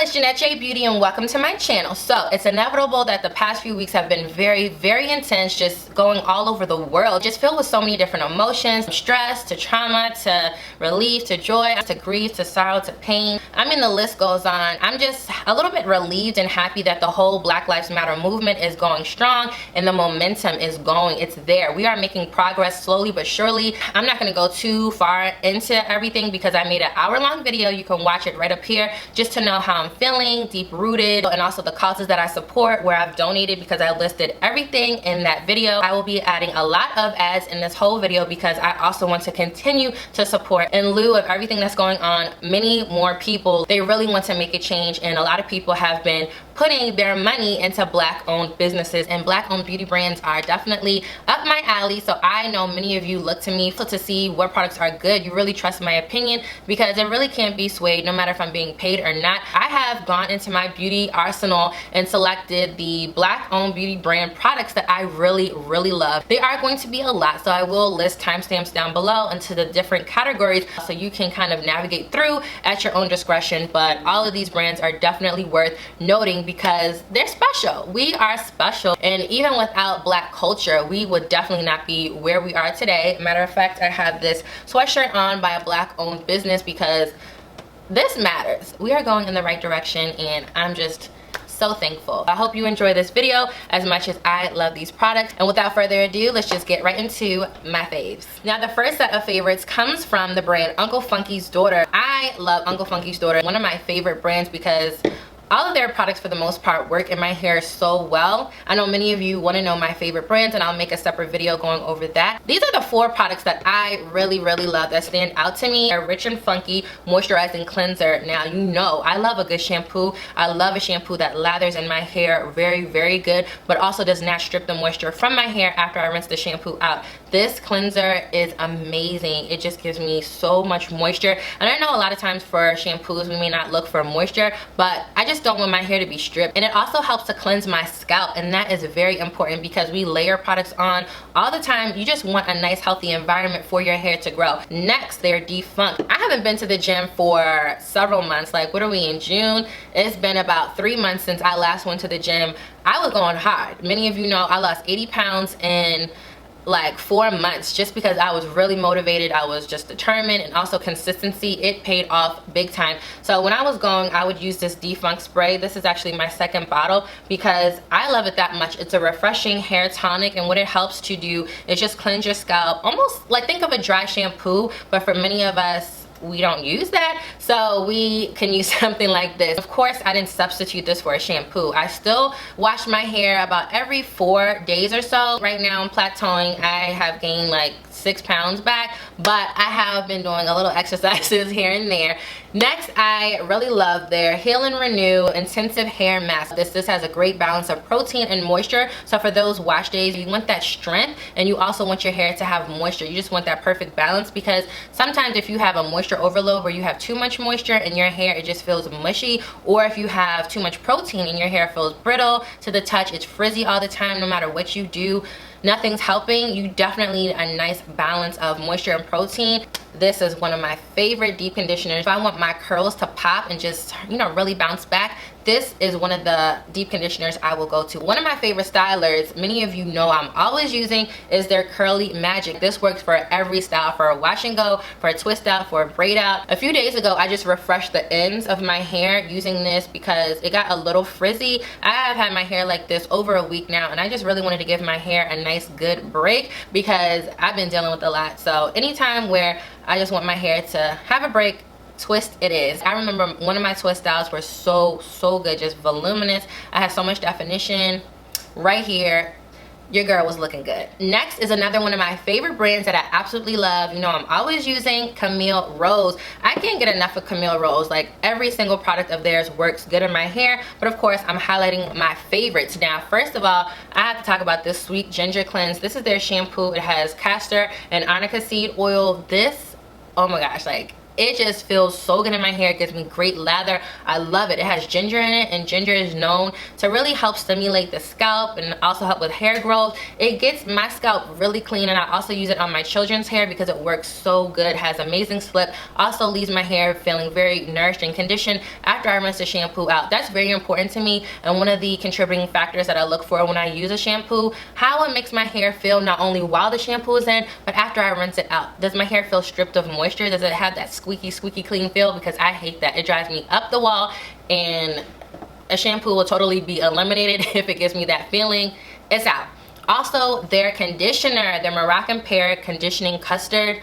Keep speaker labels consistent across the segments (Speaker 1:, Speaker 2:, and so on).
Speaker 1: it's Miche Beauty and welcome to my channel. So it's inevitable that the past few weeks have been very intense, just going all over the world, just filled with so many different emotions, from stress to trauma to relief to joy to grief to sorrow to pain. I mean, the list goes on. I'm just a little bit relieved and happy that the whole Black Lives Matter movement is going strong and the momentum is going. It's there. We are making progress slowly but surely. I'm not going to go too far into everything because I made an hour-long video. You can watch it right up here just to know how I'm feeling, deep-rooted, and also the causes that I support, where I've donated, because I listed everything in that video. I will be adding a lot of ads in this whole video because I also want to continue to support. In lieu of everything that's going on, many more people, they really want to make a change, and a lot of people have been putting their money into Black-owned businesses, and Black-owned beauty brands are definitely up my alley. So I know many of you look to me to see what products are good. You really trust my opinion because it really can't be swayed no matter if I'm being paid or not. I have gone into my beauty arsenal and selected the Black-owned beauty brand products that I really love. They are going to be a lot, so I will list timestamps down below into the different categories so you can kind of navigate through at your own discretion. But all of these brands are definitely worth noting because they're special. We are special, and even without Black culture, we would definitely not be where we are today. Matter of fact, I have this sweatshirt on by a Black-owned business because this matters. We are going in the right direction, and I'm just so thankful. I hope you enjoy this video as much as I love these products. And without further ado, let's just get right into my faves. Now, the first set of favorites comes from the brand Uncle Funky's Daughter. I love Uncle Funky's Daughter, one of my favorite brands, because all of their products for the most part work in my hair so well. I know many of you want to know my favorite brands, and I'll make a separate video going over that. These are the 4 products that I really love that stand out to me. A rich and funky moisturizing cleanser. Now, you know I love a good shampoo. I love a shampoo that lathers in my hair very good, but also does not strip the moisture from my hair after I rinse the shampoo out. This cleanser is amazing. It just gives me so much moisture. And I know a lot of times for shampoos we may not look for moisture, but I just don't want my hair to be stripped. And it also helps to cleanse my scalp, and that is very important because we layer products on all the time. You just want a nice healthy environment for your hair to grow. Next, they're defunct. I haven't been to the gym for several months. Like, what are we in June? It's been about 3 months since I last went to the gym. I was going hard. Many of you know I lost 80 pounds in like 4 months just because I was really motivated. I was just determined, and also consistency. It paid off big time. So when I was going, I would use this defunct spray. This is actually my second bottle because I love it that much. It's a refreshing hair tonic, and what it helps to do is just cleanse your scalp, almost like think of a dry shampoo, but for many of us, we don't use that, so we can use something like this. Of course, I didn't substitute this for a shampoo. I still wash my hair about every 4 days or so. Right now I'm plateauing. I have gained like 6 pounds back, but I have been doing a little exercises here and there. Next, I really love their Heal and Renew Intensive Hair Mask. This has a great balance of protein and moisture. So for those wash days, you want that strength, and you also want your hair to have moisture. You just want that perfect balance, because sometimes if you have a moisture overload where you have too much moisture in your hair, it just feels mushy, or if you have too much protein and your hair feels brittle to the touch, it's frizzy all the time. No matter what you do, nothing's helping. You definitely need a nice balance of moisture and protein. This is one of my favorite deep conditioners. If I want my curls to pop and just, you know, really bounce back, this is one of the deep conditioners I will go to. One of my favorite stylers, many of you know I'm always using, is their Curly Magic. This works for every style, for a wash and go, for a twist out, for a braid out. A few days ago, I just refreshed the ends of my hair using this because it got a little frizzy. I have had my hair like this over a week now, and I just really wanted to give my hair a nice good break because I've been dealing with a lot. So anytime where I just want my hair to have a break, twist it is. I remember one of my twist styles were so good, just voluminous. I had so much definition right here. Your girl was looking good. Next is another one of my favorite brands that I absolutely love. You know, I'm always using Camille Rose. I can't get enough of Camille Rose. Like, every single product of theirs works good in my hair, but of course I'm highlighting my favorites. Now, first of all, I have to talk about this Sweet Ginger Cleanse. This is their shampoo. It has castor and arnica seed oil. This, oh my gosh, like, it just feels so good in my hair. It gives me great lather. I love it. It has ginger in it, and ginger is known to really help stimulate the scalp and also help with hair growth. It gets my scalp really clean, and I also use it on my children's hair because it works so good. Has amazing slip. Also leaves my hair feeling very nourished and conditioned after I rinse the shampoo out. That's very important to me, and one of the contributing factors that I look for when I use a shampoo, how it makes my hair feel not only while the shampoo is in, but after I rinse it out. Does my hair feel stripped of moisture? Does it have that squeaky clean feel? Because I hate that. It drives me up the wall, and a shampoo will totally be eliminated if it gives me that feeling. It's out. Also, their conditioner, their Moroccan Pear Conditioning Custard.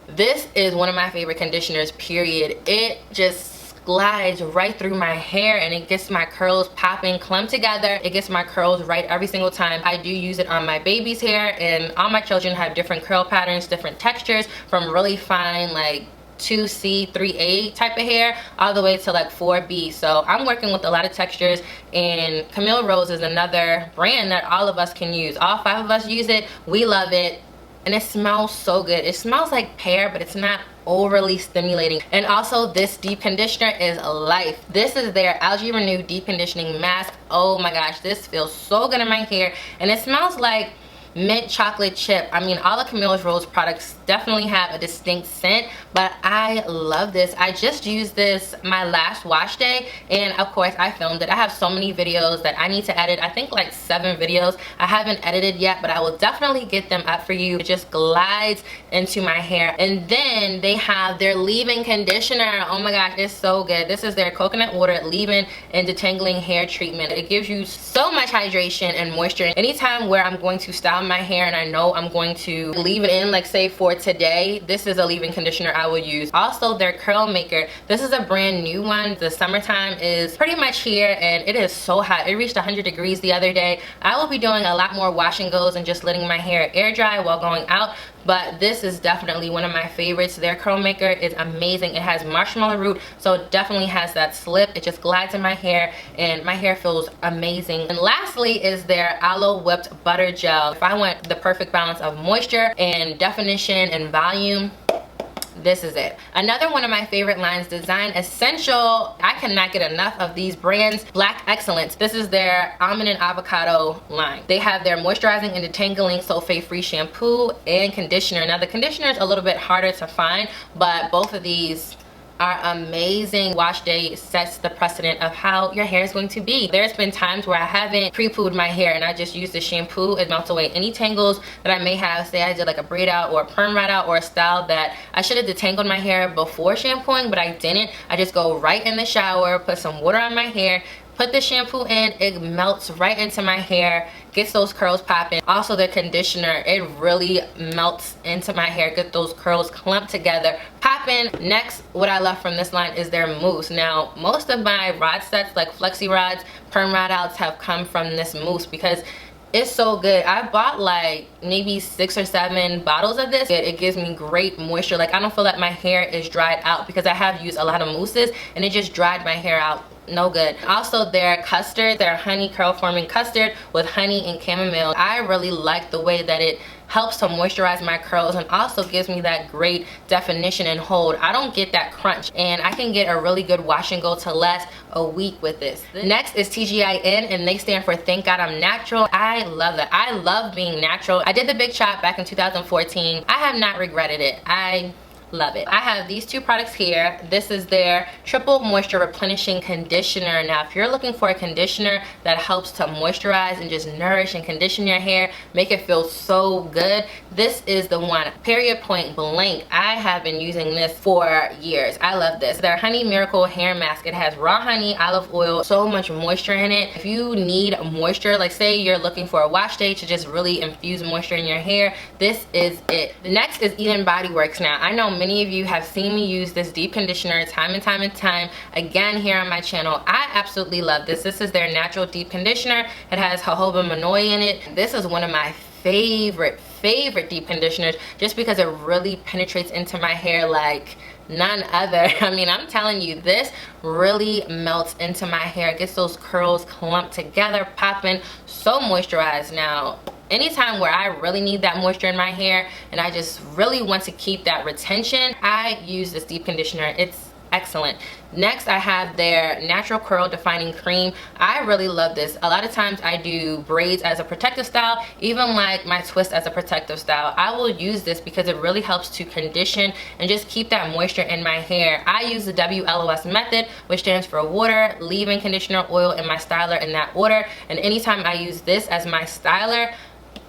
Speaker 1: This is one of my favorite conditioners, period. It just glides right through my hair, and it gets my curls popping, clumped together. It gets my curls right every single time. I do use it on my baby's hair, and all my children have different curl patterns, different textures, from really fine like 2C, 3A type of hair all the way to like 4B. So I'm working with a lot of textures, and Camille Rose is another brand that all of us can use. All 5 of us use it. We love it, and it smells so good. It smells like pear, but it's not overly stimulating. And also, this deep conditioner is life. This is their Algae Renew Deep Conditioning Mask. Oh my gosh, this feels so good in my hair, and it smells like mint chocolate chip. I mean, all the Camille Rose products definitely have a distinct scent, but I love this. I just used this my last wash day, and of course I filmed it. I have so many videos that I need to edit. I think like 7 videos I haven't edited yet, but I will definitely get them up for you. It just glides into my hair. And then they have their leave-in conditioner. Oh my gosh, it's so good. This is their coconut water leave-in and detangling hair treatment. It gives you so much hydration and moisture. Anytime where I'm going to style my hair and I know I'm going to leave it in, like say for today, this is a leave-in conditioner I will use. Also, their curl maker. This is a brand new one. The summertime is pretty much here, and it is so hot. It reached 100 degrees the other day. I will be doing a lot more wash and goes and just letting my hair air dry while going out, but this is definitely one of my favorites. Their curl maker is amazing. It has marshmallow root, so it definitely has that slip. It just glides in my hair, and my hair feels amazing. And lastly is their aloe whipped butter gel. If I want the perfect balance of moisture and definition and volume, this is it. Another one of my favorite lines, Design Essential. I cannot get enough of these brands. Black Excellence. This is their almond and avocado line. They have their moisturizing and detangling sulfate-free shampoo and conditioner. Now the conditioner is a little bit harder to find, but both of these are amazing. Wash day sets the precedent of how your hair is going to be. There's been times where I haven't pre-pooed my hair and I just use the shampoo. It melts away any tangles that I may have. Say I did like a braid out or a perm ride out or a style that I should have detangled my hair before shampooing, but I didn't. I just go right in the shower, put some water on my hair, put the shampoo in, it melts right into my hair, gets those curls popping. Also the conditioner, it really melts into my hair, get those curls clumped together, popping. Next, what I love from this line is their mousse. Now, most of my rod sets, like flexi rods, perm rod outs, have come from this mousse because it's so good. I bought like maybe 6 or 7 bottles of this. It gives me great moisture. Like I don't feel like my hair is dried out because I have used a lot of mousses and it just dried my hair out. No good. Also their custard, their honey curl forming custard with honey and chamomile. I really like the way that it helps to moisturize my curls and also gives me that great definition and hold. I don't get that crunch, and I can get a really good wash and go to last a week with this. Next is TGIN, and they stand for Thank God I'm Natural. I love that. I love being natural. I did the big chop back in 2014. I have not regretted it. I love it. I have these 2 products here. This is their Triple Moisture Replenishing Conditioner. Now, if you're looking for a conditioner that helps to moisturize and just nourish and condition your hair, make it feel so good, this is the one. Period point blank. I have been using this for years. I love this. Their Honey Miracle Hair Mask. It has raw honey, olive oil, so much moisture in it. If you need moisture, like say you're looking for a wash day to just really infuse moisture in your hair, this is it. The next is BodyWorks. Now, I know many of you have seen me use this deep conditioner time and time again here on my channel. I absolutely love this. This is their natural deep conditioner. It has jojoba manoi in it. This is one of my favorite deep conditioners just because it really penetrates into my hair like none other. I mean, I'm telling you, this really melts into my hair. It gets those curls clumped together, popping, so moisturized. Now, anytime where I really need that moisture in my hair and I just really want to keep that retention, I use this deep conditioner. It's excellent. Next, I have their natural curl defining cream. I really love this. A lot of times I do braids as a protective style, even like my twist as a protective style. I will use this because it really helps to condition and just keep that moisture in my hair. I use the WLOS method, which stands for water, leave-in conditioner, oil, and my styler in that order. And anytime I use this as my styler,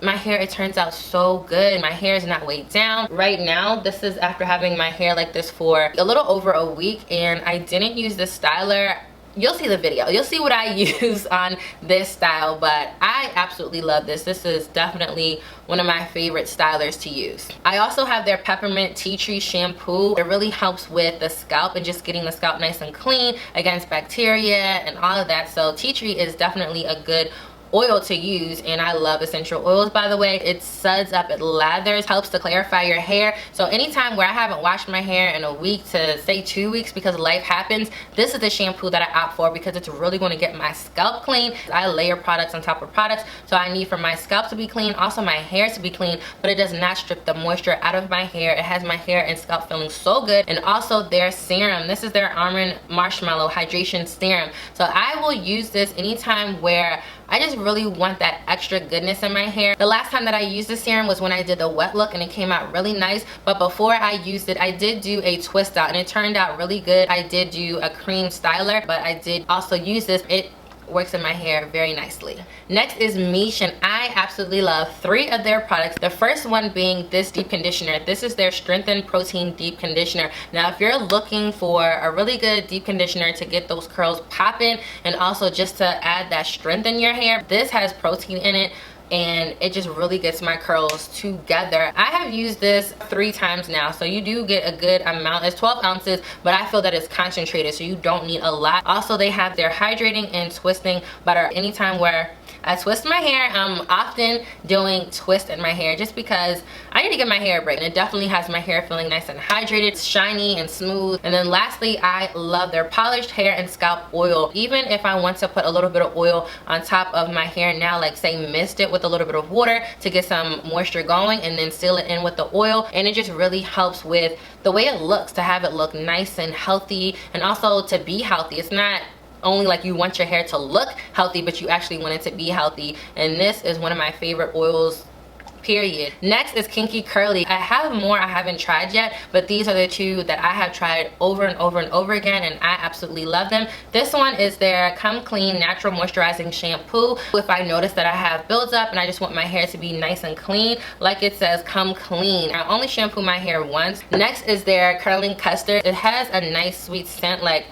Speaker 1: my hair, it turns out so good. My hair is not weighed down. Right now, this is after having my hair like this for a little over a week, and I didn't use this styler. You'll see the video. You'll see what I use on this style, but I absolutely love this. This is definitely one of my favorite stylers to use. I also have their peppermint tea tree shampoo. It really helps with the scalp and just getting the scalp nice and clean against bacteria and all of that. So tea tree is definitely a good oil to use, and I love essential oils, by the way. It suds up, it lathers, helps to clarify your hair. So anytime where I haven't washed my hair in a week to say 2 weeks because life happens, this is the shampoo that I opt for because it's really going to get my scalp clean. I layer products on top of products, so I need for my scalp to be clean, also my hair to be clean, but it does not strip the moisture out of my hair. It has my hair and scalp feeling so good. And also their serum. This is their almond marshmallow hydration serum. So I will use this anytime where I just really want that extra goodness in my hair. The last time that I used this serum was when I did the wet look, and it came out really nice. But before I used it, I did do a twist out and it turned out really good. I did do a cream styler, but I did also use this. It works in my hair very nicely. Next is Miche, and I absolutely love 3 of their products. The first one being this deep conditioner. This is their strengthened protein deep conditioner. Now if you're looking for a really good deep conditioner to get those curls popping and also just to add that strength in your hair, this has protein in it and it just really gets my curls together. I have used this 3 times now, so you do get a good amount. It's 12 ounces, but I feel that it's concentrated, so you don't need a lot. Also, they have their hydrating and twisting butter. Anytime where I twist my hair, I'm often doing twist in my hair just because I need to give my hair a break. And it definitely has my hair feeling nice and hydrated, shiny and smooth. And then lastly, I love their polished hair and scalp oil. Even if I want to put a little bit of oil on top of my hair now, like say mist it with a little bit of water to get some moisture going and then seal it in with the oil, and it just really helps with the way it looks, to have it look nice and healthy and also to be healthy. It's not only like you want your hair to look healthy, but you actually want it to be healthy, and this is one of my favorite oils, period. Next is Kinky Curly. I have more I haven't tried yet, but these are the 2 that I have tried over and over and over again, and I absolutely love them. This one is their Come Clean Natural Moisturizing Shampoo. If I notice that I have buildup and I just want my hair to be nice and clean, like it says, come clean. I only shampoo my hair once. Next is their Curling Custard. It has a nice sweet scent like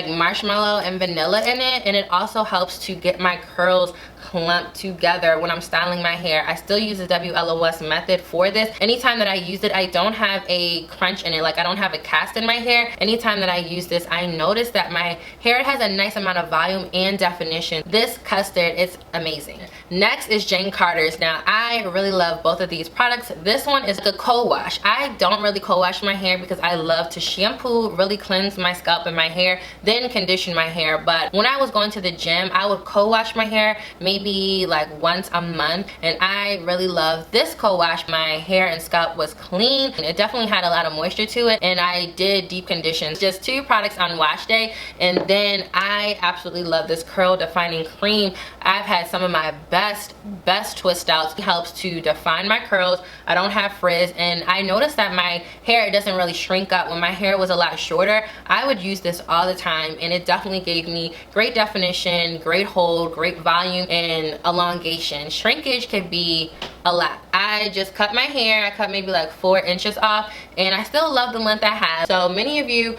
Speaker 1: marshmallow and vanilla in it, and it also helps to get my curls clumped together when I'm styling my hair. I still use the WLOS method for this. Anytime that I use it, I don't have a crunch in it, like I don't have a cast in my hair. Anytime that I use this, I notice that my hair has a nice amount of volume and definition. This custard is amazing. Next is Jane Carter's. Now I really love both of these products. This one is the co-wash. I don't really co-wash my hair because I love to shampoo, really cleanse my scalp and my hair, then condition my hair. But when I was going to the gym, I would co-wash my hair maybe like once a month, and I really love this co-wash. My hair and scalp was clean, and it definitely had a lot of moisture to it, and I did deep condition. Just 2 products on wash day, and then I absolutely love this curl defining cream. I've had some of my best twist outs. It helps to define my curls. I don't have frizz, and I noticed that my hair doesn't really shrink up. When my hair was a lot shorter, I would use this all the time, and it definitely gave me great definition, great hold, great volume, and elongation. Shrinkage can be a lot. I just cut my hair. I cut maybe like 4 inches off, and I still love the length I have. So many of you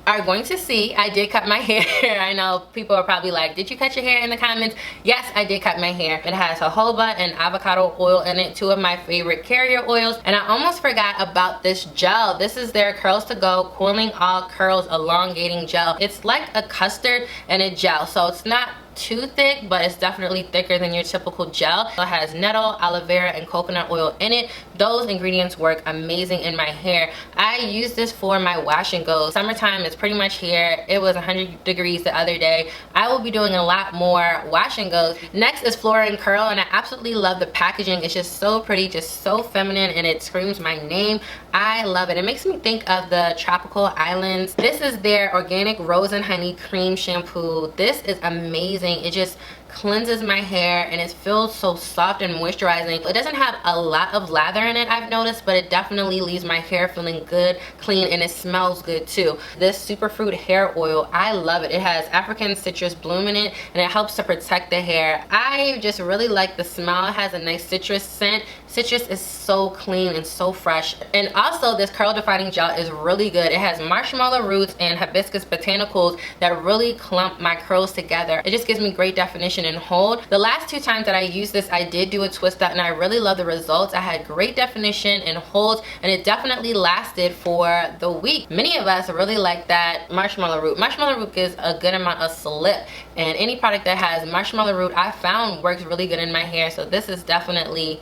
Speaker 1: are going to see I did cut my hair. I know people are probably like, did you cut your hair, in the comments? Yes, I did cut my hair. It has jojoba and avocado oil in it, 2 of my favorite carrier oils. And I almost forgot about this gel. This is their Curls to Go Cooling All Curls Elongating Gel. It's like a custard and a gel, so it's not too thick, but it's definitely thicker than your typical gel. It has nettle, aloe vera, and coconut oil in it. Those ingredients work amazing in my hair. I use this for my wash and go. Summertime is pretty much here. It was 100 degrees the other day. I will be doing a lot more wash and goes. Next is Flora Curl, and I absolutely love the packaging. It's just so pretty, just so feminine, and it screams my name. I love it. It makes me think of the tropical islands. This is their organic rose and honey cream shampoo. This is amazing. It just cleanses my hair and it feels so soft and moisturizing. It doesn't have a lot of lather in it, I've noticed, but it definitely leaves my hair feeling good, clean, and it smells good too. This superfruit hair oil, I love it. It has African citrus bloom in it and it helps to protect the hair. I just really like the smell. It has a nice citrus scent. Citrus is so clean and so fresh. And also this curl defining gel is really good. It has marshmallow roots and hibiscus botanicals that really clump my curls together. It just gives me great definition and hold. The last 2 times that I used this, I did do a twist out and I really love the results. I had great definition and hold, and it definitely lasted for the week. Many of us really like that marshmallow root. Marshmallow root gives a good amount of slip, and any product that has marshmallow root I found works really good in my hair, so this is definitely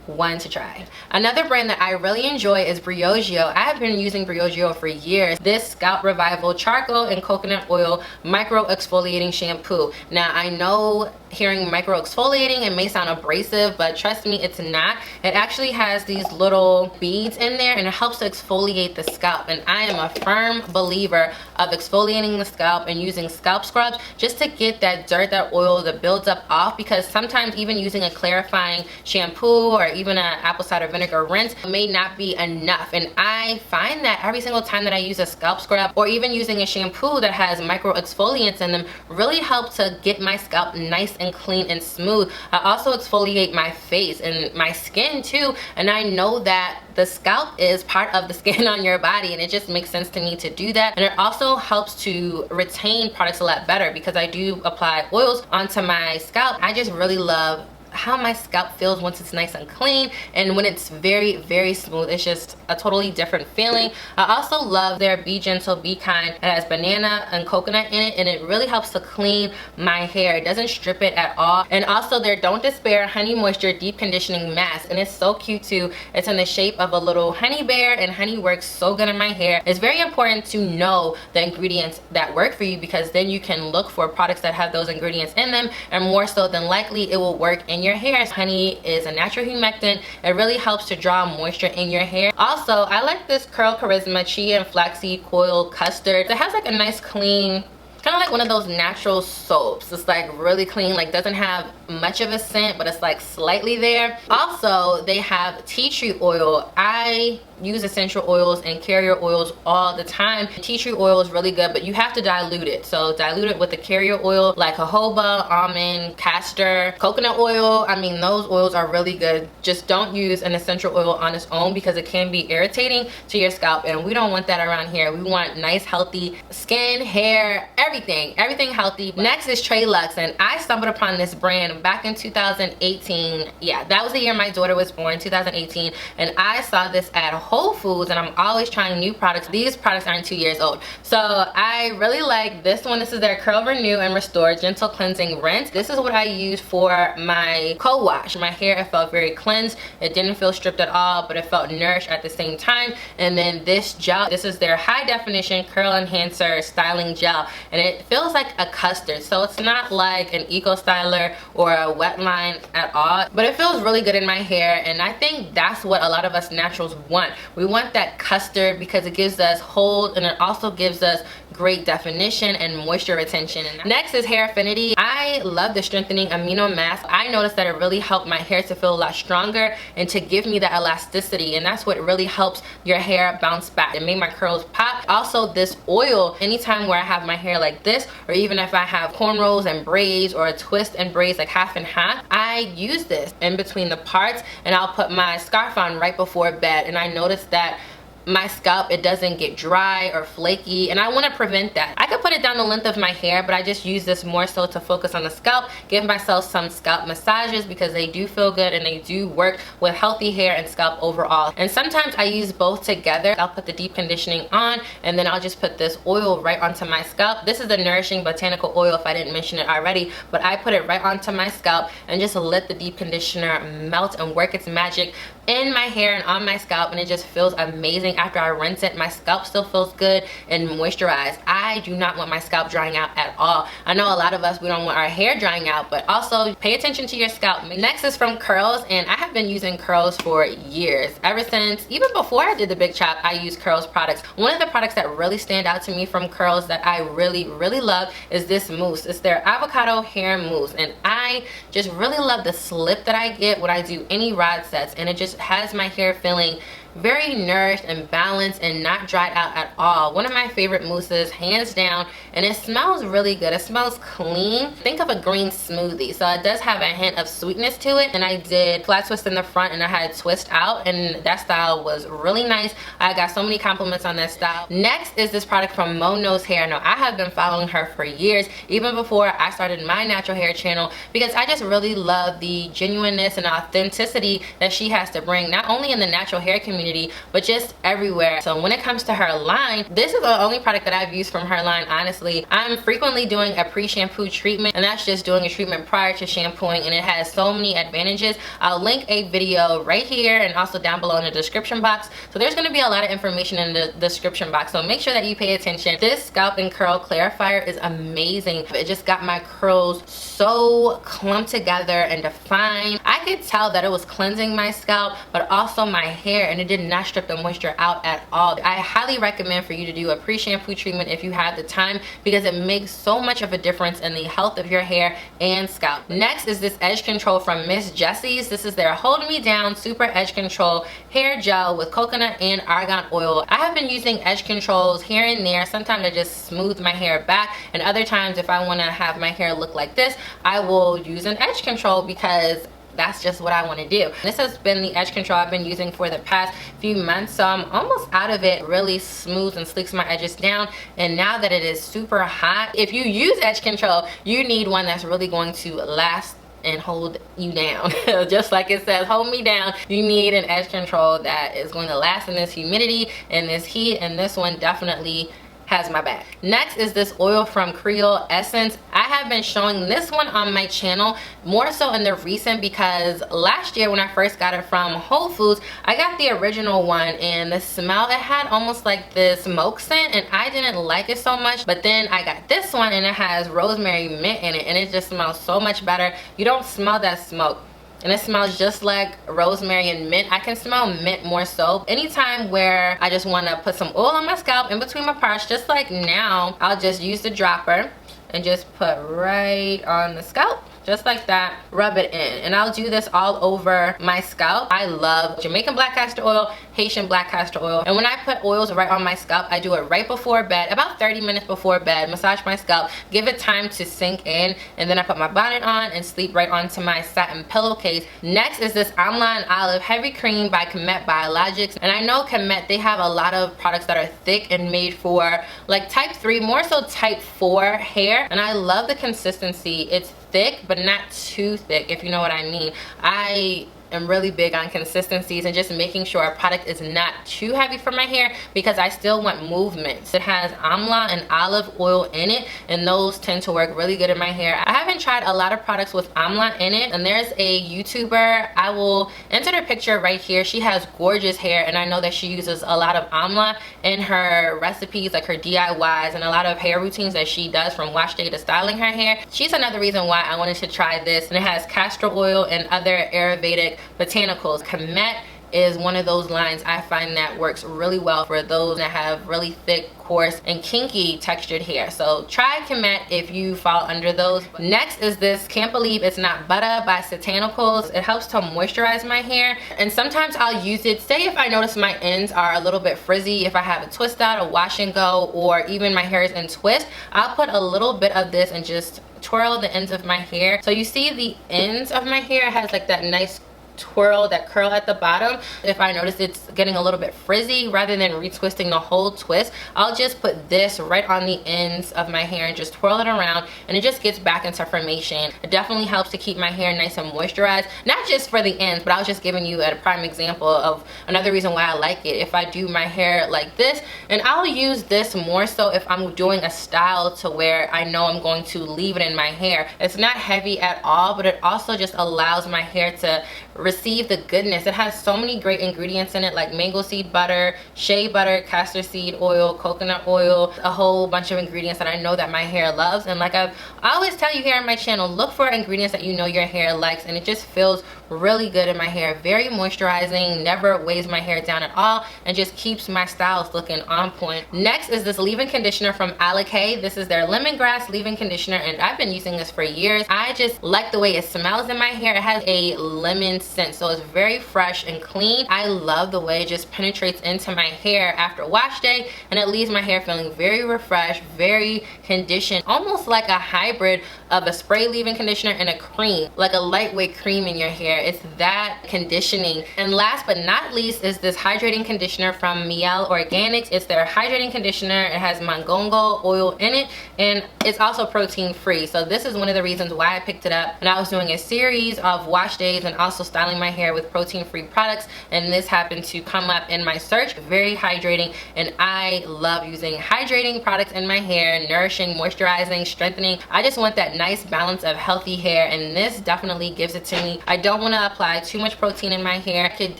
Speaker 1: one to try. Another brand that I really enjoy is Briogeo. I have been using Briogeo for years. This Scalp Revival Charcoal and Coconut Oil Micro Exfoliating Shampoo. Now I know hearing micro exfoliating, it may sound abrasive, but trust me, it's not. It actually has these little beads in there and it helps to exfoliate the scalp, and I am a firm believer of exfoliating the scalp and using scalp scrubs just to get that dirt, that oil that builds up off, because sometimes even using a clarifying shampoo or even an apple cider vinegar rinse may not be enough. And I find that every single time that I use a scalp scrub or even using a shampoo that has micro exfoliants in them really help to get my scalp nice and clean and smooth. I also exfoliate my face and my skin too, and I know that the scalp is part of the skin on your body, and it just makes sense to me to do that. And it also helps to retain products a lot better because I do apply oils onto my scalp. I just really love how my scalp feels once it's nice and clean, and when it's very, very smooth, it's just a totally different feeling. I also love their Be Gentle, Be Kind. It has banana and coconut in it, and it really helps to clean my hair. It doesn't strip it at all. And also their Don't Despair Honey Moisture Deep Conditioning Mask, and it's so cute too. It's in the shape of a little honey bear, and honey works so good in my hair. It's very important to know the ingredients that work for you, because then you can look for products that have those ingredients in them, and more so than likely it will work in your hair. Honey is a natural humectant. It really helps to draw moisture in your hair. Also, I like this Curl Charisma Chia and Flaxseed Coil Custard. It has like a nice clean, kind of like one of those natural soaps. It's like really clean, like doesn't have much of a scent, but it's like slightly there. Also, they have tea tree oil. I use essential oils and carrier oils all the time. Tea tree oil is really good, but you have to dilute it. So dilute it with the carrier oil like jojoba, almond, castor, coconut oil. I mean, those oils are really good. Just don't use an essential oil on its own because it can be irritating to your scalp, and we don't want that around here. We want nice, healthy skin, hair, everything healthy. Next is TreLuxe, and I stumbled upon this brand back in 2018. Yeah, that was the year my daughter was born, 2018, and I saw this at Whole Foods, and I'm always trying new products. These products aren't 2 years old, so I really like this one. This is their Curl Renew and Restore Gentle Cleansing Rinse. This is what I use for my co-wash. My hair, it felt very cleansed. It didn't feel stripped at all, but it felt nourished at the same time. And then this gel, this is their High Definition Curl Enhancer Styling Gel, and it feels like a custard, so it's not like an Eco Styler or a wet line at all, but it feels really good in my hair. And I think that's what a lot of us naturals want. We want that custard because it gives us hold, and it also gives us great definition and moisture retention. Next is Hair Finity. I love the strengthening amino mask. I noticed that it really helped my hair to feel a lot stronger and to give me that elasticity, and that's what really helps your hair bounce back. It made my curls pop. Also, this oil, anytime where I have my hair like this, or even if I have cornrows and braids or a twist and braids like half and half, I use this in between the parts, and I'll put my scarf on right before bed. And I noticed that my scalp, it doesn't get dry or flaky, and I want to prevent that. I could put it down the length of my hair, but I just use this more so to focus on the scalp, give myself some scalp massages because they do feel good and they do work with healthy hair and scalp overall. And sometimes I use both together. I'll put the deep conditioning on, and then I'll just put this oil right onto my scalp. This is the Nourishing Botanical Oil, if I didn't mention it already, but I put it right onto my scalp and just let the deep conditioner melt and work its magic in my hair and on my scalp, and it just feels amazing. After I rinse it, my scalp still feels good and moisturized. I do not want my scalp drying out at all. I know a lot of us, we don't want our hair drying out, but also pay attention to your scalp. Next is from Curls, and I have been using Curls for years. Ever since, even before I did the big chop, I used Curls products. One of the products that really stand out to me from Curls that I really love is this mousse. It's their avocado hair mousse, and I just really love the slip that I get when I do any rod sets, and it just has my hair feeling very nourished and balanced and not dried out at all. One of my favorite mousses, hands down, and it smells really good. It smells clean. Think of a green smoothie. So it does have a hint of sweetness to it, and I did flat twist in the front and I had twist out, and that style was really nice. I got so many compliments on that style. Next is this product from MoKnows Hair. Now, I have been following her for years, even before I started my natural hair channel, because I just really love the genuineness and authenticity that she has to bring, not only in the natural hair community, but just everywhere. So when it comes to her line, this is the only product that I've used from her line, honestly. I'm frequently doing a pre-shampoo treatment, and that's just doing a treatment prior to shampooing, and it has so many advantages. I'll link a video right here and also down below in the description box. So there's going to be a lot of information in the description box, so make sure that you pay attention. This scalp and curl clarifier is amazing. It just got my curls so clumped together and defined. I could tell that it was cleansing my scalp, but also my hair, and it did not strip the moisture out at all. I highly recommend for you to do a pre-shampoo treatment if you have the time, because it makes so much of a difference in the health of your hair and scalp. Next is this edge control from Miss Jessie's. This is their Hold Me Down Super Edge Control Hair Gel with coconut and argan oil. I have been using edge controls here and there. Sometimes I just smooth my hair back, and other times if I want to have my hair look like this, I will use an edge control because that's just what I want to do. This has been the edge control I've been using for the past few months, so I'm almost out of it. It really smooths and sleeks my edges down, and now that it is super hot, if you use edge control, you need one that's really going to last and hold you down. Just like it says, hold me down. You need an edge control that is going to last in this humidity and this heat, and this one definitely has my back. Next is this oil from Kreyòl Essence. I have been showing this one on my channel more so in the recent, because last year when I first got it from Whole Foods, I got the original one, and the smell, it had almost like this smoke scent, and I didn't like it so much. But then I got this one, and it has rosemary mint in it, and it just smells so much better. You don't smell that smoke, and it smells just like rosemary and mint. I can smell mint more so. Anytime where I just want to put some oil on my scalp in between my parts, just like now, I'll just use the dropper and just put right on the scalp, just like that, rub it in. And I'll do this all over my scalp. I love Jamaican black castor oil, Haitian black castor oil, and when I put oils right on my scalp, I do it right before bed, about 30 minutes before bed. Massage my scalp, give it time to sink in, and then I put my bonnet on and sleep right onto my satin pillowcase. Next is this Amla and Olive Heavy Cream by Qhemet Biologics, and I know Qhemet, they have a lot of products that are thick and made for like type 3, more so type 4 hair, and I love the consistency. It's thick but not too thick, if you know what I mean. I am really big on consistencies and just making sure a product is not too heavy for my hair, because I still want movement. It has amla and olive oil in it, and those tend to work really good in my hair. I haven't tried a lot of products with amla in it, and there's a YouTuber, I will enter her picture right here. She has gorgeous hair, and I know that she uses a lot of amla in her recipes, like her DIYs and a lot of hair routines that she does, from wash day to styling her hair. She's another reason why I wanted to try this, and it has castor oil and other Ayurvedic botanicals. Qhemet is one of those lines I find that works really well for those that have really thick, coarse, and kinky textured hair. So try Qhemet if you fall under those. Next is this Can't Believe It's Not Butter by Soultanicals. It helps to moisturize my hair, and sometimes I'll use it, say if I notice my ends are a little bit frizzy, if I have a twist out, a wash and go, or even my hair is in twist, I'll put a little bit of this and just twirl the ends of my hair. So you see the ends of my hair has like that nice twirl, that curl at the bottom. If I notice it's getting a little bit frizzy, rather than retwisting the whole twist, I'll just put this right on the ends of my hair and just twirl it around, and it just gets back into formation. It definitely helps to keep my hair nice and moisturized, not just for the ends, but I was just giving you a prime example of another reason why I like it. If I do my hair like this, and I'll use this more so if I'm doing a style to where I know I'm going to leave it in my hair. It's not heavy at all, but it also just allows my hair to receive the goodness. It has so many great ingredients in it, like mango seed butter, shea butter, castor seed oil, coconut oil, a whole bunch of ingredients that I know that my hair loves. And like I always tell you here on my channel, look for ingredients that you know your hair likes, and it just feels really good in my hair. Very moisturizing, never weighs my hair down at all, and just keeps my styles looking on point. Next is this leave-in conditioner from Alikay. This is their lemongrass leave-in conditioner, and I've been using this for years. I just like the way it smells in my hair. It has a lemon scent, so it's very fresh and clean. I love the way it just penetrates into my hair after wash day, and it leaves my hair feeling very refreshed, very conditioned, almost like a hybrid of a spray leave-in conditioner and a cream, like a lightweight cream in your hair. It's that conditioning. And last but not least is this hydrating conditioner from Mielle Organics. It's their hydrating conditioner. It has mangongo oil in it, and it's also protein free. So this is one of the reasons why I picked it up. And I was doing a series of wash days and also styling my hair with protein free products, and this happened to come up in my search. Very hydrating, and I love using hydrating products in my hair, nourishing, moisturizing, strengthening. I just want that nice balance of healthy hair, and this definitely gives it to me. I don't want to apply too much protein in my hair. I could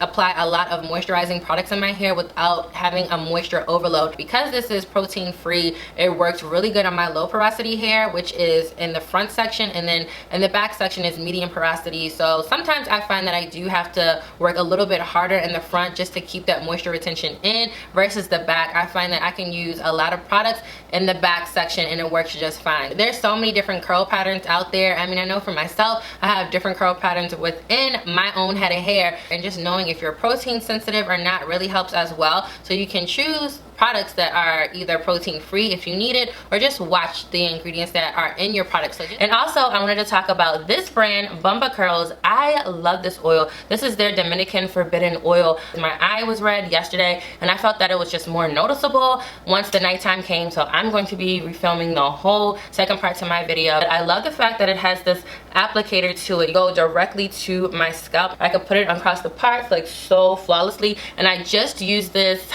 Speaker 1: apply a lot of moisturizing products in my hair without having a moisture overload. Because this is protein free, it works really good on my low porosity hair, which is in the front section, and then in the back section is medium porosity. So sometimes I find that I do have to work a little bit harder in the front just to keep that moisture retention in, versus the back. I find that I can use a lot of products in the back section and it works just fine. There's so many different curl patterns out there. I mean, I know for myself, I have different curl patterns within my own head of hair, and just knowing if you're protein sensitive or not really helps as well. So you can choose products that are either protein free if you need it, or just watch the ingredients that are in your product. And also I wanted to talk about this brand, Bomba Curls. I love this oil. This is their Dominican forbidden oil. My eye was red yesterday, and I felt that it was just more noticeable once the nighttime came, so I'm going to be refilming the whole second part to my video. But I love the fact that it has this applicator to it. Go directly to my scalp. I could put it across the parts like so flawlessly, and I just used this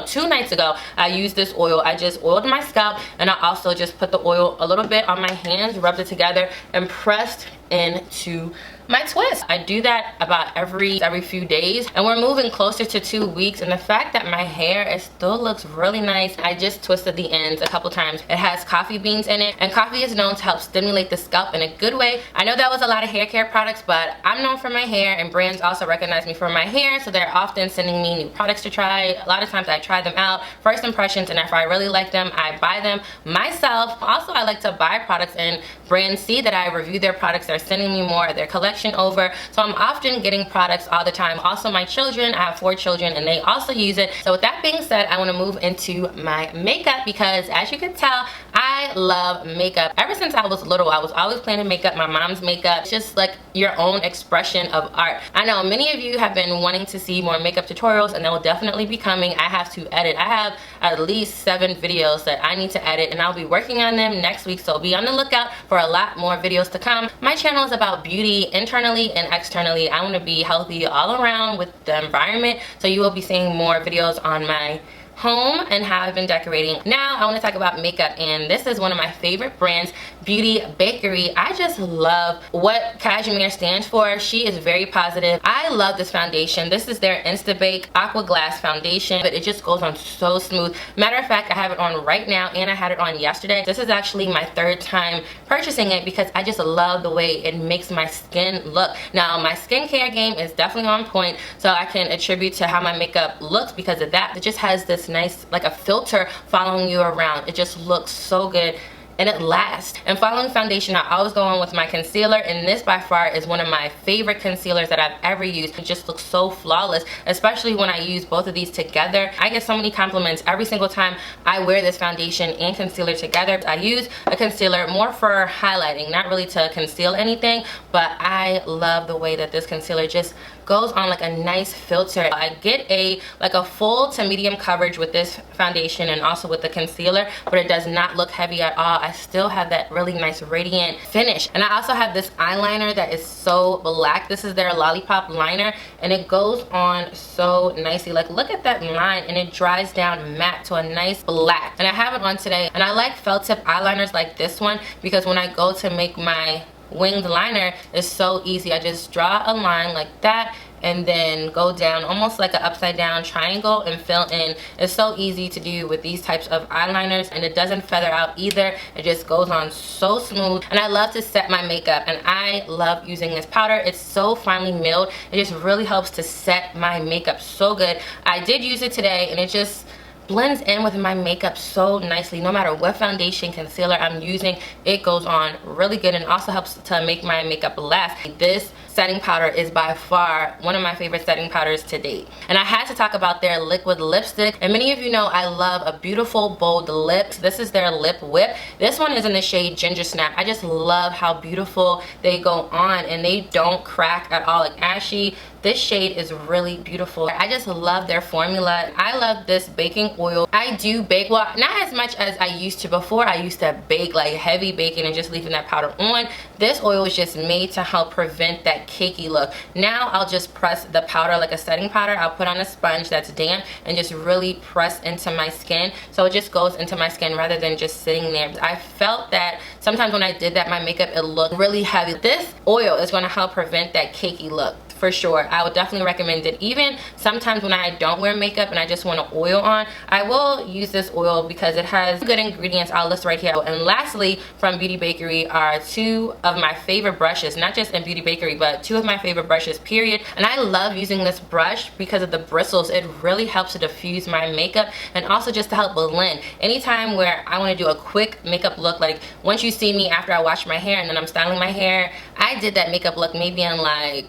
Speaker 1: two nights ago. I used this oil. I just oiled my scalp, and I also just put the oil a little bit on my hands, rubbed it together, and pressed into my twist. I do that about every few days, and we're moving closer to 2 weeks, and the fact that my hair still looks really nice. I just twisted the ends a couple times. It has coffee beans in it, and coffee is known to help stimulate the scalp in a good way. I know that was a lot of hair care products, but I'm known for my hair, and brands also recognize me for my hair, so they're often sending me new products to try. A lot of times I try them out, first impressions, and if I really like them, I buy them myself. Also, I like to buy products, and brands see that I review their products. They're sending me more of their collection over, so I'm often getting products all the time. Also, my children, I have 4 children, and they also use it. So with that being said, I want to move into my makeup, because as you can tell, I love makeup. Ever since I was little, I was always planning makeup, my mom's makeup. It's just like your own expression of art. I know many of you have been wanting to see more makeup tutorials, and they will definitely be coming. I have to edit. I have at least 7 videos that I need to edit, and I'll be working on them next week, so be on the lookout for a lot more videos to come. My channel is about beauty internally and externally. I want to be healthy all around with the environment, so you will be seeing more videos on my home and how I've been decorating. Now I want to talk about makeup, and this is one of my favorite brands, Beauty Bakerie. I just love what Cashmere stands for. She is very positive. I love this foundation. This is their Instabake Aqua Glass foundation, but it just goes on so smooth. Matter of fact, I have it on right now, and I had it on yesterday. This is actually my 3rd time purchasing it, because I just love the way it makes my skin look. Now my skincare game is definitely on point, so I can attribute to how my makeup looks because of that. It just has this nice, like a filter following you around. It just looks so good. and it lasts. And following foundation, I always go on with my concealer, and this by far is one of my favorite concealers that I've ever used. It just looks so flawless, especially when I use both of these together. I get so many compliments every single time I wear this foundation and concealer together. I use a concealer more for highlighting, not really to conceal anything, but I love the way that this concealer just goes on like a nice filter. I get a full to medium coverage with this foundation and also with the concealer, but it does not look heavy at all. I still have that really nice radiant finish. And I also have this eyeliner that is so black. This is their Lollipop liner, and it goes on so nicely. Like, look at that line, and it dries down matte to a nice black. And I have it on today, and I like felt tip eyeliners like this one because when I go to make my winged liner, it's so easy. I just draw a line like that and then go down almost like an upside down triangle and fill in. It's so easy to do with these types of eyeliners, and it doesn't feather out either. It just goes on so smooth. And I love to set my makeup, and I love using this powder. It's so finely milled. It just really helps to set my makeup so good. I did use it today, and it just blends in with my makeup so nicely. No matter what foundation, concealer I'm using, it goes on really good, and also helps to make my makeup last. This setting powder is by far one of my favorite setting powders to date. And I had to talk about their liquid lipstick, and many of you know I love a beautiful bold lip. This is their Lip Whip. This one is in the shade Ginger Snap. I just love how beautiful they go on, and they don't crack at all like ashy. This shade is really beautiful. I just love their formula. I love this baking oil. I do bake, well, not as much as I used to before. I used to bake like heavy baking and just leaving that powder on. This oil is just made to help prevent that cakey look. Now I'll just press the powder like a setting powder. I'll put on a sponge that's damp and just really press into my skin, so it just goes into my skin rather than just sitting there. I felt that sometimes when I did that, my makeup, it looked really heavy. This oil is going to help prevent that cakey look. For sure, I would definitely recommend it. Even sometimes when I don't wear makeup and I just want an oil on, I will use this oil because it has good ingredients. I'll list right here. And lastly, from Beauty Bakerie are two of my favorite brushes, not just in Beauty Bakerie, but two of my favorite brushes, period. And I love using this brush because of the bristles. It really helps to diffuse my makeup and also just to help blend. Anytime where I want to do a quick makeup look, like once you see me after I wash my hair and then I'm styling my hair, I did that makeup look maybe in like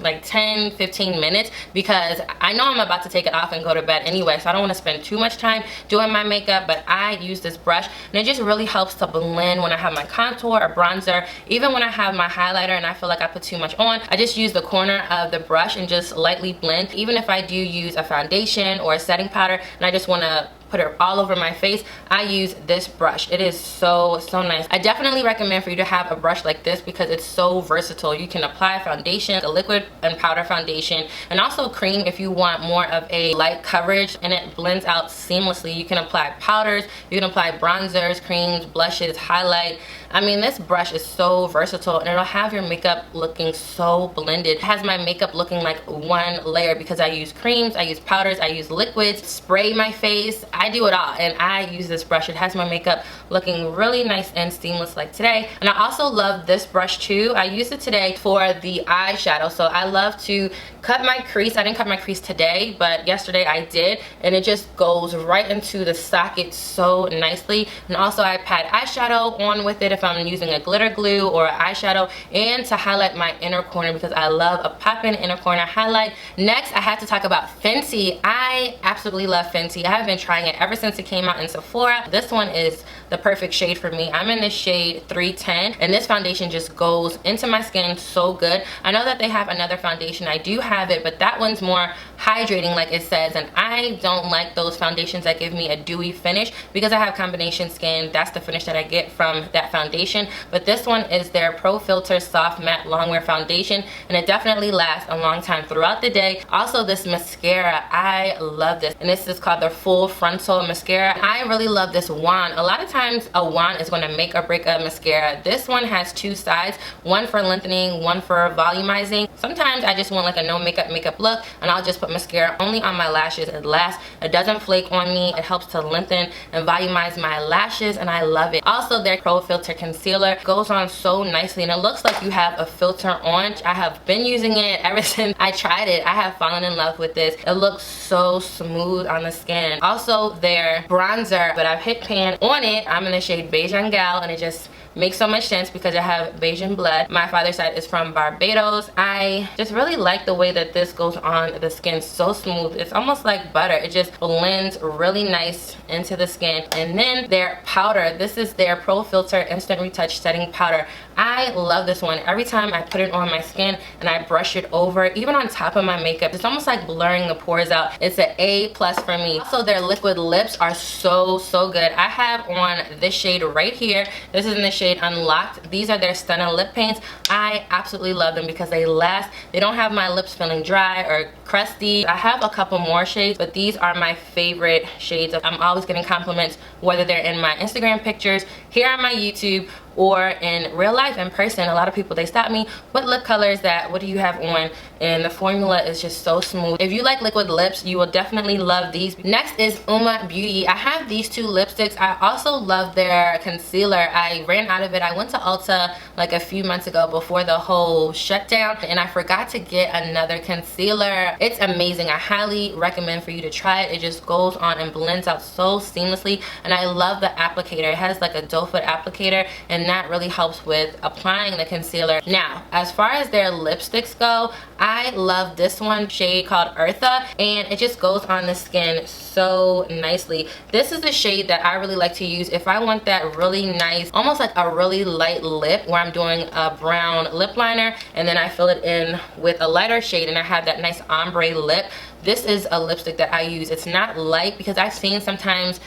Speaker 1: 10-15 minutes because I know I'm about to take it off and go to bed anyway, so I don't want to spend too much time doing my makeup. But I use this brush, and it just really helps to blend when I have my contour or bronzer. Even when I have my highlighter and I feel like I put too much on, I just use the corner of the brush and just lightly blend. Even if I do use a foundation or a setting powder and I just want to put it all over my face, I use this brush. It is so nice. I definitely recommend for you to have a brush like this because it's so versatile. You can apply foundation, a liquid and powder foundation, and also cream if you want more of a light coverage, and it blends out seamlessly. You can apply powders, you can apply bronzers, creams, blushes, highlight. I mean, this brush is so versatile, and it'll have your makeup looking so blended. It has my makeup looking like one layer because I use creams, I use powders, I use liquids, spray my face. I do it all, and I use this brush. It has my makeup looking really nice and seamless like today. And I also love this brush too. I used it today for the eyeshadow. So I love to cut my crease. I didn't cut my crease today, but yesterday I did, and it just goes right into the socket so nicely. And also I pat eyeshadow on with it if I'm using a glitter glue or eyeshadow, and to highlight my inner corner because I love a pop-in inner corner highlight. Next, I have to talk about Fenty. I absolutely love Fenty. I have been trying it ever since it came out in Sephora. This one is the perfect shade for me. I'm in this shade 310, and this foundation just goes into my skin so good. I know that they have another foundation. I do have it, but that one's more hydrating like it says, and I don't like those foundations that give me a dewy finish because I have combination skin. That's the finish that I get from that foundation. But this one is their Pro Filter Soft Matte Longwear Foundation, and it definitely lasts a long time throughout the day. Also, this mascara, I love this, and this is called the Full Frontal Mascara. I really love this wand. A lot of times a wand is going to make or break a mascara. This one has two sides, one for lengthening, one for volumizing. Sometimes I just want like a no makeup look, and I'll just put mascara only on my lashes. It lasts, it doesn't flake on me, it helps to lengthen and volumize my lashes, and I love it. Also, their Pro Filter concealer. It goes on so nicely and it looks like you have a filter on. I have been using it ever since I tried it. I have fallen in love with this. It looks so smooth on the skin. Also their bronzer, but I've hit pan on it. I'm in the shade Beige Young Gal and it just makes so much sense because I have Bajan blood. My father's side is from Barbados. I just really like the way that this goes on the skin. So smooth. It's almost like butter. It just blends really nice into the skin. And then their powder. This is their Pro Filter Instant Retouch Setting Powder. I love this one. Every time I put it on my skin and I brush it over, even on top of my makeup, it's almost like blurring the pores out. It's an A+ for me. Also, their liquid lips are so good. I have on this shade right here. This is in the shade Unlocked. These are their Stunner lip paints. I absolutely love them because they last. They don't have my lips feeling dry or crusty. I have a couple more shades, but these are my favorite shades. I'm always getting compliments, whether they're in my Instagram pictures, here on my YouTube, or in real life, in person. A lot of people, they stop me, what lip color is that, what do you have on? And the formula is just so smooth. If you like liquid lips, you will definitely love these. Next is Uoma Beauty. I have these two lipsticks. I also love their concealer. I ran out of it. I went to Ulta like a few months ago before the whole shutdown and I forgot to get another concealer. It's amazing. I highly recommend for you to try it. It just goes on and blends out so seamlessly, and I love the applicator. It has like a doe foot applicator and that really helps with applying the concealer. Now, as far as their lipsticks go, I love this one shade called Eartha, and it just goes on the skin so nicely. This is the shade that I really like to use if I want that really nice, almost like a really light lip where I'm doing a brown lip liner and then I fill it in with a lighter shade and I have that nice ombre lip. This is a lipstick that I use. It's not light because I've seen sometimes,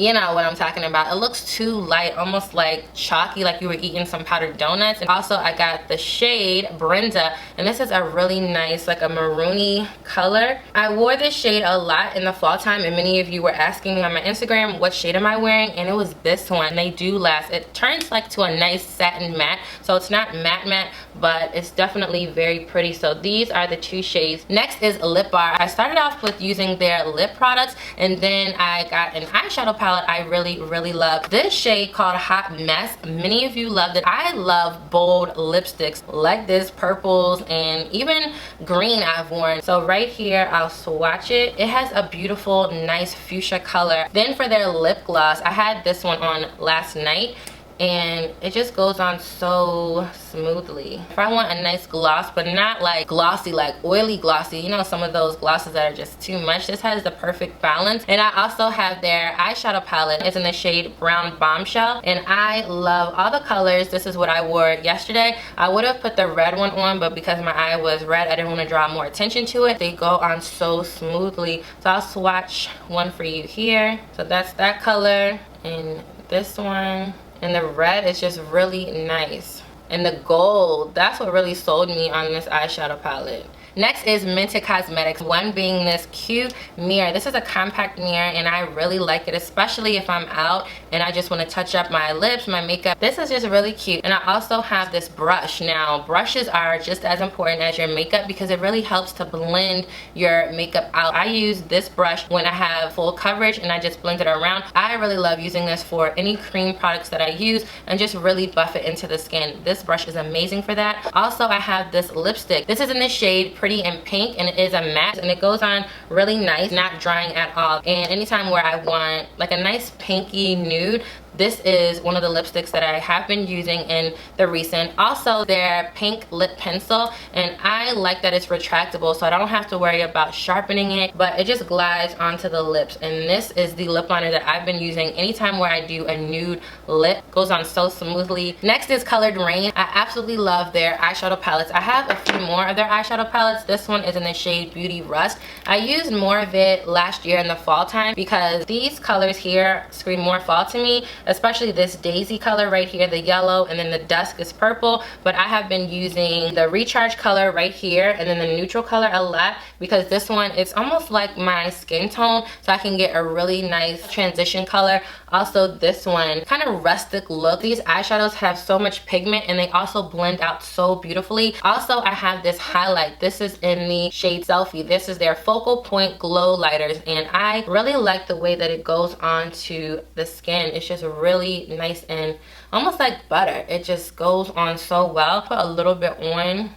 Speaker 1: you know what I'm talking about, it looks too light, almost like chalky, like you were eating some powdered donuts. And also I got the shade Brenda, and this is a really nice, like a maroony color. I wore this shade a lot in the fall time, and many of you were asking me on my Instagram what shade am I wearing, and it was this one. They do last. It turns like to a nice satin matte, so it's not matte, but it's definitely very pretty. So these are the two shades. Next is Lip Bar. I started off with using their lip products, and then I got an eyeshadow palette I really love. This shade called Hot Mess. Many of you loved it. I love bold lipsticks like this, purples and even green I've worn. So right here, I'll swatch it. It has a beautiful, nice fuchsia color. Then for their lip gloss, I had this one on last night, and it just goes on so smoothly. If I want a nice gloss, but not like glossy, like oily glossy, you know, some of those glosses that are just too much, this has the perfect balance. And I also have their eyeshadow palette. It's in the shade Brown Bombshell, and I love all the colors. This is what I wore yesterday. I would have put the red one on, but because my eye was red, I didn't want to draw more attention to it. They go on so smoothly. So I'll swatch one for you here. So that's that color, and this one. And the red is just really nice. And the gold, that's what really sold me on this eyeshadow palette. Next is Mented Cosmetics, one being this cute mirror. This is a compact mirror and I really like it, especially if I'm out and I just want to touch up my lips, my makeup. This is just really cute. And I also have this brush. Now, brushes are just as important as your makeup because it really helps to blend your makeup out. I use this brush when I have full coverage and I just blend it around. I really love using this for any cream products that I use and just really buff it into the skin. This brush is amazing for that. Also, I have this lipstick. This is in the shade Pretty in Pink, and it is a matte, and it goes on really nice, not drying at all. And anytime where I want like a nice pinky nude, this is one of the lipsticks that I have been using in the recent. Also, their pink lip pencil, and I like that it's retractable, so I don't have to worry about sharpening it, but it just glides onto the lips. And this is the lip liner that I've been using anytime where I do a nude lip. Goes on so smoothly. Next is Colored Rain. I absolutely love their eyeshadow palettes. I have a few more of their eyeshadow palettes. This one is in the shade Beauty Rust. I used more of it last year in the fall time because these colors here scream more fall to me, especially this daisy color right here, the yellow, and then the dusk is purple. But I have been using the recharge color right here and then the neutral color a lot because this one, it's almost like my skin tone, so I can get a really nice transition color. Also, this one, kind of rustic look. These eyeshadows have so much pigment and they also blend out so beautifully. Also, I have this highlight. This is in the shade Selfie. This is their Focal Point Glow Lighters, and I really like the way that it goes onto the skin. It's just really nice and almost like butter. It just goes on so well. Put a little bit on.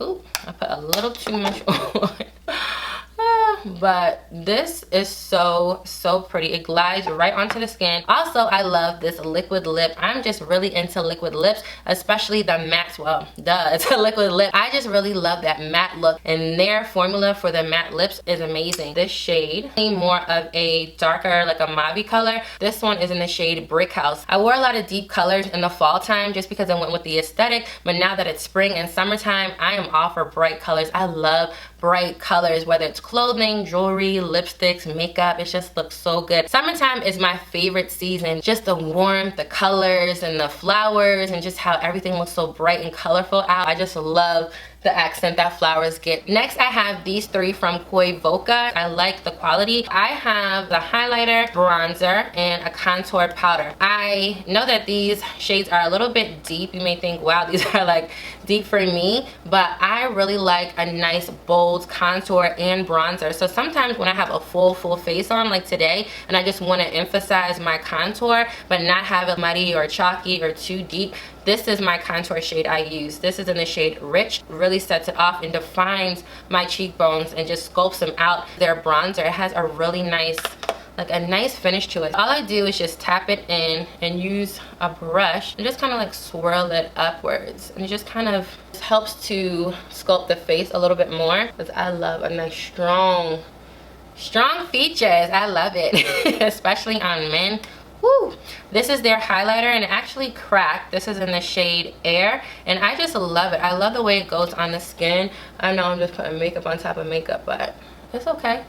Speaker 1: Ooh, I put a little too much on. But this is so pretty. It glides right onto the skin. Also, I love this liquid lip. I'm just really into liquid lips, especially the matte. Well, duh, it's a liquid lip. I just really love that matte look, and their formula for the matte lips is amazing. This shade, more of a darker, like a mauve color. This one is in the shade Brick House. I wore a lot of deep colors in the fall time just because I went with the aesthetic, but now that it's spring and summertime, I am all for bright colors. I love bright colors, whether it's clothing, jewelry, lipsticks, makeup. It just looks so good. Summertime is my favorite season. Just the warmth, the colors, and the flowers, and just how everything looks so bright and colorful out. I just love the accent that flowers get. Next, I have these three from Koi Voca. I like the quality. I have the highlighter, bronzer, and a contour powder. I know that these shades are a little bit deep. You may think, wow, these are like deep for me, but I really like a nice bold contour and bronzer. So sometimes when I have a full face on, like today, and I just want to emphasize my contour but not have it muddy or chalky or too deep, this is my contour shade I use. This is in the shade Rich. Really sets it off and defines my cheekbones and just sculpts them out. Their bronzer, it has a really nice, like a nice finish to it. All I do is just tap it in and use a brush and just kind of like swirl it upwards, and it just kind of helps to sculpt the face a little bit more, because I love a nice strong features. I love it. Especially on men. Woo. This is their highlighter, and it actually cracked. This is in the shade Air, and I just love it. I love the way it goes on the skin. I know I'm just putting makeup on top of makeup, but it's okay.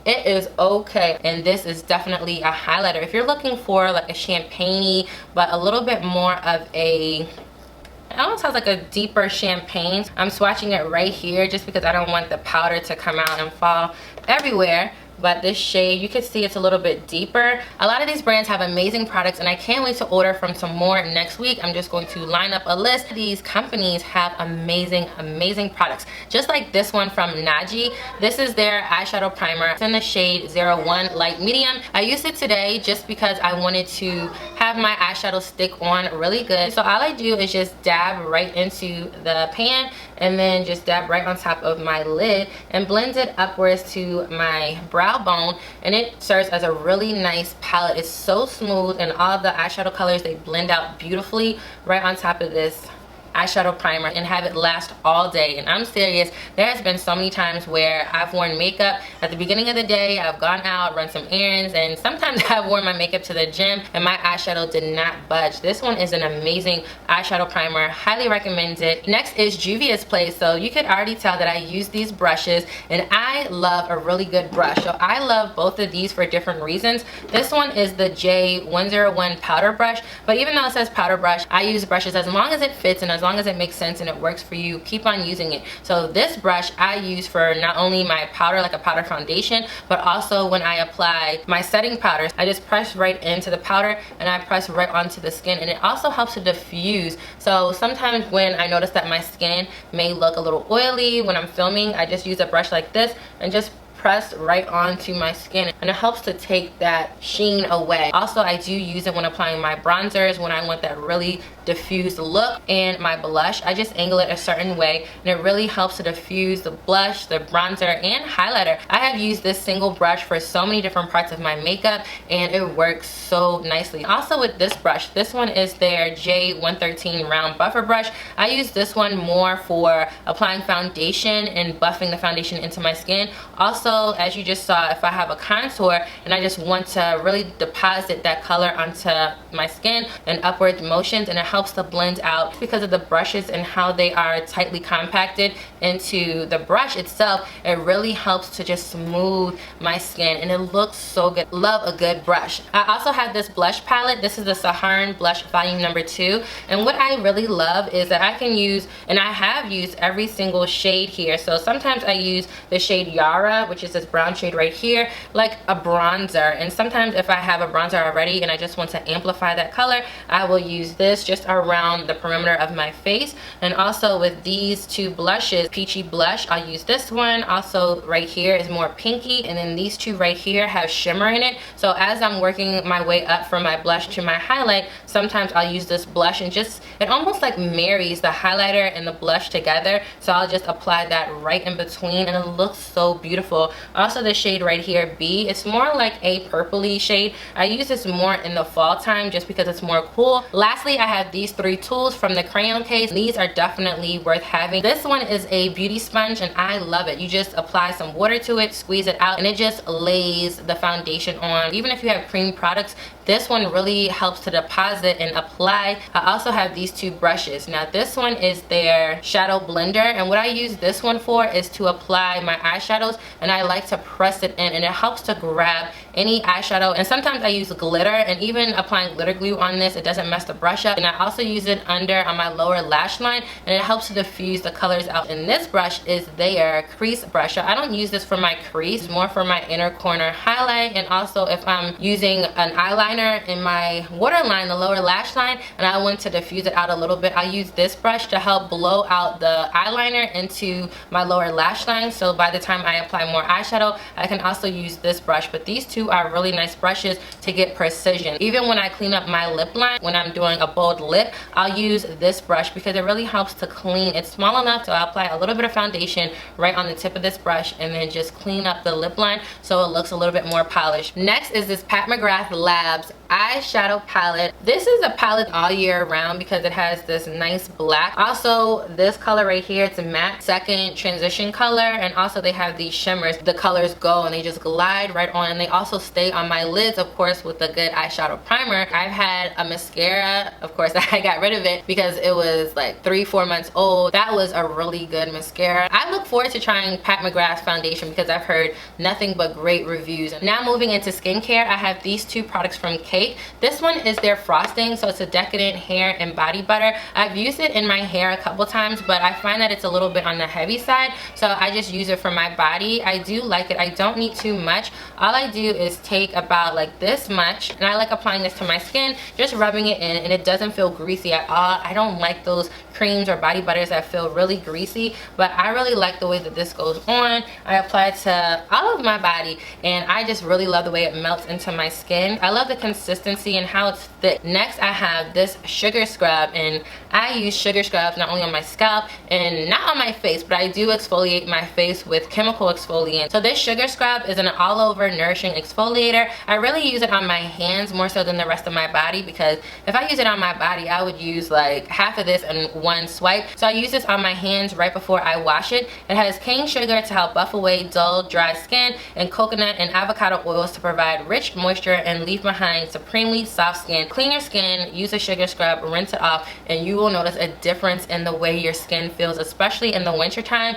Speaker 1: It is okay. And this is definitely a highlighter. If you're looking for like a champagne-y, but a little bit more of a, it almost has like a deeper champagne. I'm swatching it right here just because I don't want the powder to come out and fall everywhere. But this shade, you can see it's a little bit deeper. A lot of these brands have amazing products, and I can't wait to order from some more next week. I'm just going to line up a list. These companies have amazing products. Just like this one from Naji. This is their eyeshadow primer. It's in the shade 01 Light Medium. I used it today just because I wanted to have my eyeshadow stick on really good. So all I do is just dab right into the pan, and then just dab right on top of my lid and blend it upwards to my brow bone, and it serves as a really nice palette. It's so smooth, and all the eyeshadow colors, they blend out beautifully right on top of this eyeshadow primer and have it last all day. And I'm serious, there has been so many times where I've worn makeup at the beginning of the day, I've gone out, run some errands, and sometimes I've worn my makeup to the gym and my eyeshadow did not budge. This one is an amazing eyeshadow primer. Highly recommend it. Next is Juvia's Place. So you could already tell that I use these brushes, and I love a really good brush. So I love both of these for different reasons. This one is the J101 powder brush, but even though it says powder brush, I use brushes as long as it fits and as long as it makes sense and it works for you, keep on using it. So this brush I use for not only my powder, like a powder foundation, but also when I apply my setting powder. I just press right into the powder and I press right onto the skin, and it also helps to diffuse. So sometimes when I notice that my skin may look a little oily when I'm filming, I just use a brush like this and just press right onto my skin, and it helps to take that sheen away. Also, I do use it when applying my bronzers, when I want that really diffused look, and my blush. I just angle it a certain way, and it really helps to diffuse the blush, the bronzer, and highlighter. I have used this single brush for so many different parts of my makeup, and it works so nicely. Also with this brush, this one is their J113 round buffer brush. I use this one more for applying foundation and buffing the foundation into my skin. Also, as you just saw, if I have a contour and I just want to really deposit that color onto my skin and upward motions, and it helps to blend out because of the brushes and how they are tightly compacted into the brush itself. It really helps to just smooth my skin, and it looks so good. Love a good brush. I also have this blush palette. This is the Saharan Blush Volume Number 2, and what I really love is that I can use, and I have used every single shade here. So sometimes I use the shade Yara, which is this brown shade right here, like a bronzer. And sometimes if I have a bronzer already and I just want to amplify that color, I will use this just around the perimeter of my face. And also with these two blushes, peachy blush, I'll use this one. Also right here is more pinky, and then these two right here have shimmer in it. So as I'm working my way up from my blush to my highlight, sometimes I'll use this blush and just, it almost like marries the highlighter and the blush together. So I'll just apply that right in between and it looks so beautiful. Also the shade right here, B, it's more like a purpley shade. I use this more in the fall time just because it's more cool. Lastly, I have these three tools from the crayon case. These are definitely worth having. This one is a beauty sponge and I love it. You just apply some water to it, squeeze it out, and it just lays the foundation on. Even if you have cream products, this one really helps to deposit and apply. I also have these two brushes. Now this one is their shadow blender, and what I use this one for is to apply my eyeshadows, and I like to press it in and it helps to grab any eyeshadow. And sometimes I use glitter, and even applying glitter glue on this, it doesn't mess the brush up. And I also use it under on my lower lash line, and it helps to diffuse the colors out. And this brush is their crease brush. I don't use this for my crease, it's more for my inner corner highlight. And also if I'm using an eyeliner in my waterline, the lower lash line, and I want to diffuse it out a little bit, I use this brush to help blow out the eyeliner into my lower lash line. So by the time I apply more eyeshadow, I can also use this brush. But these two are really nice brushes to get precision. Even when I clean up my lip line, when I'm doing a bold lip, I'll use this brush because it really helps to clean. It's small enough so I'll apply a little bit of foundation right on the tip of this brush and then just clean up the lip line so it looks a little bit more polished. Next is this Pat McGrath Labs eyeshadow palette. This is a palette all year round because it has this nice black. Also this color right here, it's a matte second transition color, and also they have these shimmers. The colors go and they just glide right on, and they also stay on my lids, of course, with a good eyeshadow primer. I've had a mascara, of course I got rid of it because it was like 3-4 months old. That was a really good mascara. I look forward to trying Pat McGrath's foundation because I've heard nothing but great reviews. Now moving into skincare, I have these two products from Cake. This one is their frosting, so it's a decadent hair and body butter. I've used it in my hair a couple times, but I find that it's a little bit on the heavy side, so I just use it for my body. I do like it. I don't need too much. All I do is take about like this much, and I like applying this to my skin, just rubbing it in, and it doesn't feel greasy at all. I don't like those creams or body butters that feel really greasy, but I really like the way that this goes on. I apply it to all of my body, and I just really love the way it melts into my skin. I love the consistency and how it's thick. Next, I have this sugar scrub, and I use sugar scrubs not only on my scalp and not on my face, but I do exfoliate my face with chemical exfoliant. So this sugar scrub is an all-over nourishing exfoliator. I really use it on my hands more so than the rest of my body, because if I use it on my body, I would use like half of this in one swipe. So I use this on my hands right before I wash it. It has cane sugar to help buff away dull, dry skin, and coconut and avocado oils to provide rich moisture and leave behind supremely soft skin. Clean your skin, use a sugar scrub, rinse it off, and you will notice a difference in the way your skin feels, especially in the winter time.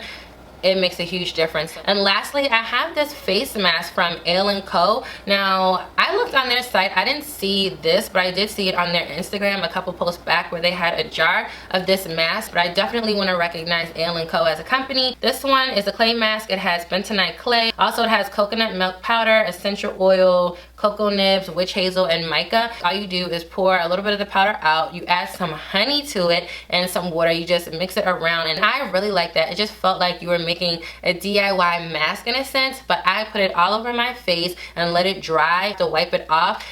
Speaker 1: It makes a huge difference. And lastly, I have this face mask from Ale & Co. Now, I looked on their site. I didn't see this, but I did see it on their Instagram a couple posts back where they had a jar of this mask. But I definitely want to recognize Ale & Co. as a company. This one is a clay mask. It has bentonite clay. Also, it has coconut milk powder, essential oil, cocoa nibs, witch hazel, and mica. All you do is pour a little bit of the powder out. You add some honey to it and some water. You just mix it around, and I really like that. It just felt like you were making a DIY mask in a sense, but I put it all over my face and let it dry to wipe it off.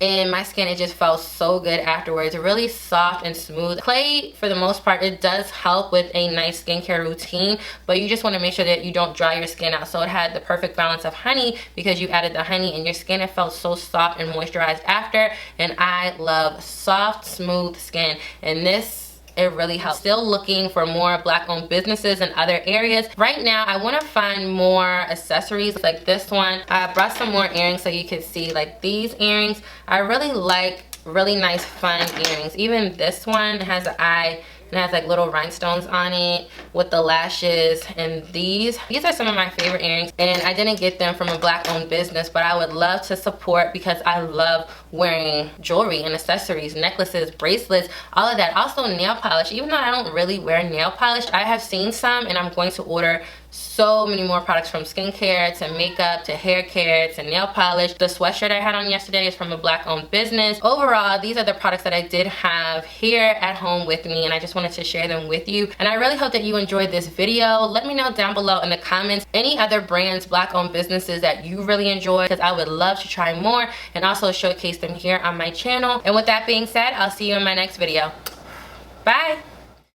Speaker 1: And my skin, it just felt so good afterwards. Really soft and smooth. Clay, for the most part, it does help with a nice skincare routine, but you just want to make sure that you don't dry your skin out. So it had the perfect balance of honey because you added the honey, and your skin, it felt so soft and moisturized after. And I love soft, smooth skin, and this, it really helps. Still looking for more black-owned businesses in other areas. Right now, I want to find more accessories like this one. I brought some more earrings so you can see, like these earrings. I really like really nice fun earrings. Even this one has an eye and it has like little rhinestones on it with the lashes. And these are some of my favorite earrings, and I didn't get them from a black-owned business, but I would love to support because I love wearing jewelry and accessories, necklaces, bracelets, all of that. Also nail polish. Even though I don't really wear nail polish, I have seen some, and I'm going to order so many more products, from skincare to makeup to hair care to nail polish. The sweatshirt I had on yesterday is from a black owned business. Overall, these are the products that I did have here at home with me, and I just wanted to share them with you. And I really hope that you enjoyed this video. Let me know down below in the comments any other brands, black owned businesses that you really enjoy, because I would love to try more and also showcase them here on my channel. And with that being said, I'll see you in my next video. Bye.